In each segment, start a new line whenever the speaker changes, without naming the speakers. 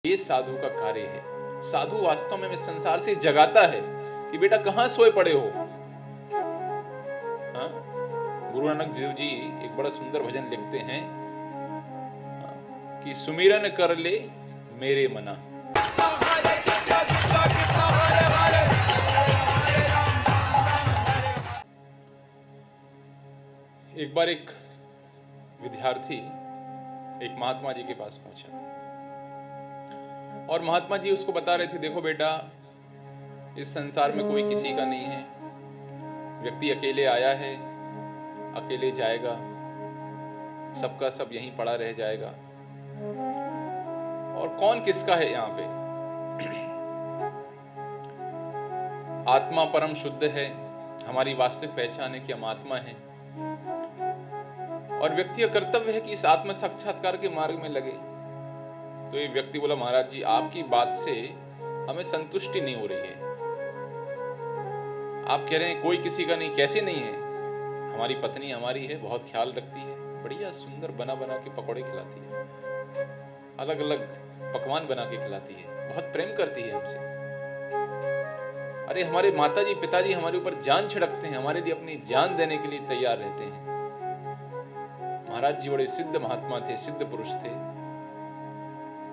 ये साधु का कार्य है। साधु वास्तव में संसार से जगाता है कि बेटा कहां सोए पड़े हो। हाँ? गुरु नानक देव जी एक बड़ा सुंदर भजन लिखते हैं कि सुमिरन कर ले मेरे मना। एक बार एक विद्यार्थी एक महात्मा जी के पास पहुंचा और महात्मा जी उसको बता रहे थे, देखो बेटा, इस संसार में कोई किसी का नहीं है। व्यक्ति अकेले आया है, अकेले जाएगा, सबका सब यहीं पड़ा रह जाएगा। और कौन किसका है यहाँ पे? आत्मा परम शुद्ध है, हमारी वास्तविक पहचान है कि हम आत्मा हैं। और व्यक्ति का कर्तव्य है कि इस आत्म साक्षात्कार के मार्ग में लगे। तो ये व्यक्ति बोला, महाराज जी आपकी बात से हमें संतुष्टि नहीं हो रही है। आप कह रहे हैं कोई किसी का नहीं, कैसे नहीं है? हमारी पत्नी हमारी है, बहुत ख्याल रखती है, बढ़िया सुंदर बना बना के पकौड़े खिलाती है, अलग अलग पकवान बना के खिलाती है, बहुत प्रेम करती है हमसे। अरे हमारे माताजी पिताजी हमारे ऊपर जान छिड़कते हैं, हमारे लिए अपनी जान देने के लिए तैयार रहते हैं। महाराज जी बड़े सिद्ध महात्मा थे, सिद्ध पुरुष थे।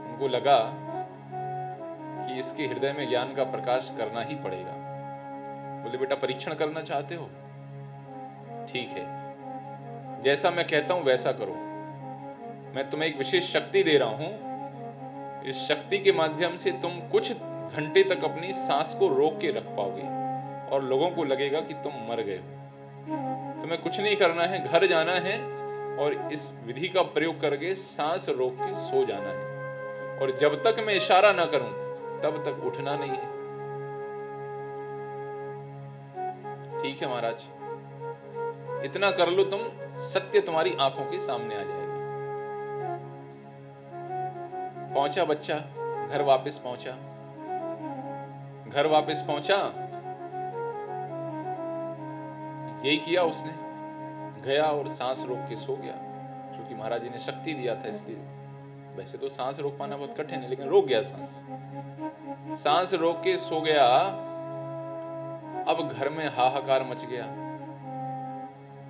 उनको लगा कि इसके हृदय में ज्ञान का प्रकाश करना ही पड़ेगा। बोले, बेटा परीक्षण करना चाहते हो? ठीक है, जैसा मैं कहता हूं वैसा करो। मैं तुम्हें एक विशेष शक्ति दे रहा हूं। इस शक्ति के माध्यम से तुम कुछ घंटे तक अपनी सांस को रोक के रख पाओगे और लोगों को लगेगा कि तुम मर गए हो। तुम्हें कुछ नहीं करना है, घर जाना है और इस विधि का प्रयोग करके सांस रोक के सो जाना है। और जब तक मैं इशारा ना करूं तब तक उठना नहीं है। ठीक है महाराज, इतना कर लो तुम, सत्य तुम्हारी आंखों के सामने आ जाएगा। पहुंचा बच्चा, घर वापस पहुंचा। घर वापस पहुंचा, यही किया उसने, गया और सांस रोक के सो गया, क्योंकि महाराज जी ने शक्ति दिया था इसलिए। वैसे तो सांस रोक पाना बहुत कठिन है, लेकिन रोक गया सांस। सांस रोक के सो गया। अब घर में हाहाकार मच गया।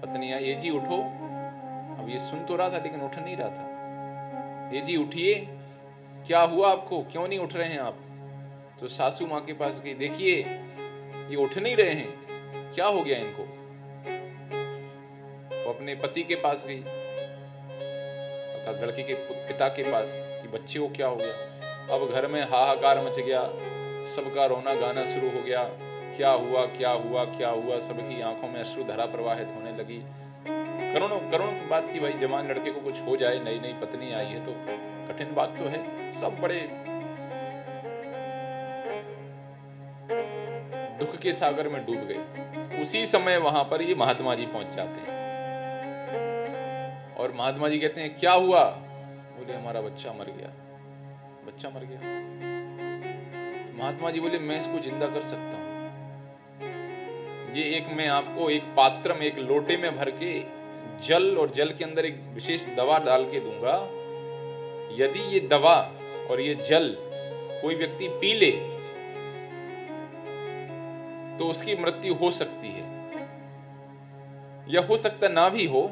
पत्नी आई, ये जी उठो। अब ये सुन तो रहा था लेकिन उठ नहीं रहा था। ये जी उठिए, क्या हुआ आपको, क्यों नहीं उठ रहे हैं आप? तो सासू माँ के पास गई, देखिए ये उठ नहीं रहे हैं, क्या हो गया इनको? वो अपने पति के पास गई, अर्थात लड़की के पिता के पास, कि बच्चे को क्या हो गया। अब घर में हाहाकार मच गया, सबका रोना गाना शुरू हो गया। क्या हुआ क्या हुआ क्या हुआ? सबकी आंखों में अश्रु धारा प्रवाहित होने लगी। करोड़ों करोड़ों की बात थी भाई, जवान लड़के को कुछ हो जाए, नई नई पत्नी आई है तो कठिन बात तो है। सब बड़े दुख के सागर में डूब गए। उसी समय वहां पर ये महात्मा जी पहुंच जाते हैं और महात्मा जी कहते हैं, क्या हुआ? बोले, हमारा बच्चा मर गया। बच्चा मर गया? तो महात्मा जी बोले, मैं इसको जिंदा कर सकता हूं। ये एक मैं आपको एक पात्र में, एक लोटे में भर के जल, और जल के अंदर एक विशेष दवा डाल के दूंगा। यदि ये दवा और ये जल कोई व्यक्ति पी ले तो उसकी मृत्यु हो सकती है, या हो सकता ना भी हो,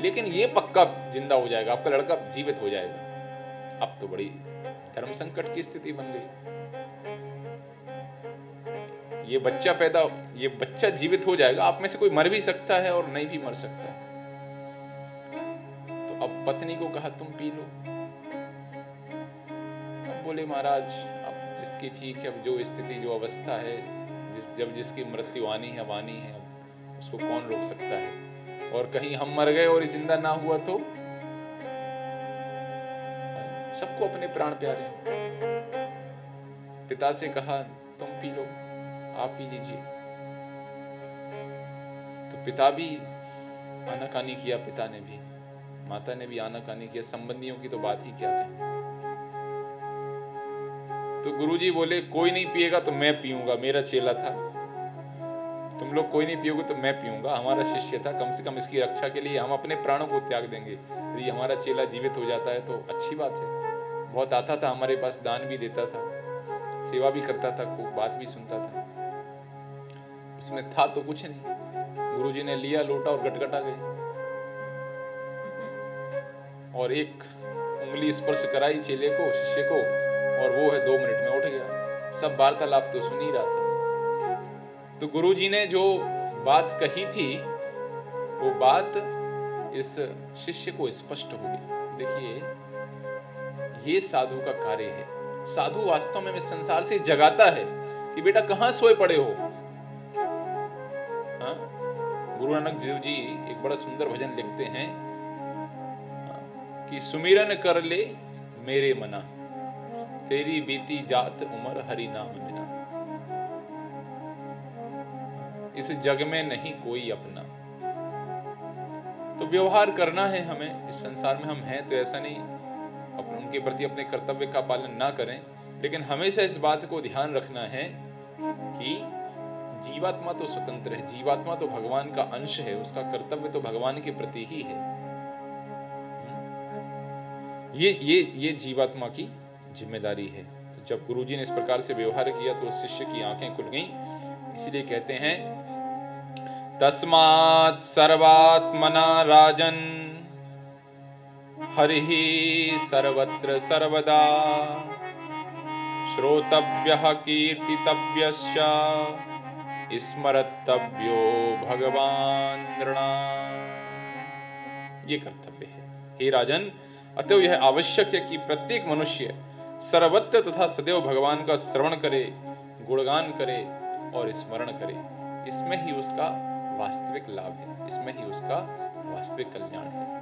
लेकिन ये पक्का जिंदा हो जाएगा, आपका लड़का जीवित हो जाएगा। अब तो बड़ी धर्म संकट की स्थिति बन गई। ये बच्चा जीवित हो जाएगा, आप में से कोई मर भी सकता है और नहीं भी मर सकता है। तो अब पत्नी को कहा, तुम पी लो। अब बोले, महाराज अब जिसकी ठीक है, अब जो स्थिति जो अवस्था है, जब जिसकी मृत्यु आनी है अब आनी है, अब उसको कौन रोक सकता है? और कहीं हम मर गए और जिंदा ना हुआ तो? सबको अपने प्राण प्यारे। पिता से कहा, तुम पी लो, आप पी लीजिए। तो पिता भी आनाकानी किया, पिता ने भी, माता ने भी आनाकानी किया। संबंधियों की तो बात ही क्या कहें। तो गुरुजी बोले, कोई नहीं पिएगा तो मैं पीऊंगा। मेरा चेला था, तुम लोग कोई नहीं पियोगे तो मैं पीऊंगा। हमारा शिष्य था, कम से कम इसकी रक्षा के लिए हम अपने प्राणों को त्याग देंगे। यदि हमारा चेला जीवित हो जाता है तो अच्छी बात है। बहुत आता था हमारे पास, दान भी देता था, सेवा भी करता था, खूब बात भी सुनता था। उसमें था तो कुछ नहीं। गुरुजी ने लिया लोटा और गटगटा गए और एक उंगली स्पर्श कराई चेले को, शिष्य को, और वो है 2 मिनट में उठ गया। सब वार्तालाप तो सुन ही रहा था। तो गुरुजी ने जो बात कही थी वो बात इस शिष्य को स्पष्ट हो गई। देखिए, ये साधु का कार्य है। साधु वास्तव में संसार से जगाता है कि बेटा कहां सोए पड़े हो। हाँ? गुरु नानक देव जी एक बड़ा सुंदर भजन लिखते हैं कि सुमिरन कर ले मेरे मना, तेरी बीती जात उमर हरि नाम बिना। इस जग में नहीं कोई अपना। तो व्यवहार करना है हमें। इस संसार में हम हैं तो ऐसा नहीं उनके प्रति अपने कर्तव्य का पालन ना करें, लेकिन हमेशा इस बात को ध्यान रखना है कि जीवात्मा तो स्वतंत्र है, जीवात्मा तो भगवान का अंश है, उसका कर्तव्य तो भगवान के प्रति ही है। ये जीवात्मा की जिम्मेदारी है। तो जब गुरुजी ने इस प्रकार से व्यवहार किया तो उस शिष्य की आंखें खुल गईं। इसलिए कहते हैं, तस्मात् सर्वात्मना राजन हरिः सर्वत्र सर्वदा श्रोतव्यः कीर्तितव्यश्च स्मर्तव्यो भगवान् नृणाम्। ये कर्तव्य है। हे राजन, अतएव यह आवश्यक है कि प्रत्येक मनुष्य सर्वत्र तथा सदैव भगवान का श्रवण करे, गुणगान करे और स्मरण करे। इसमें ही उसका वास्तविक लाभ है, इसमें ही उसका वास्तविक कल्याण है।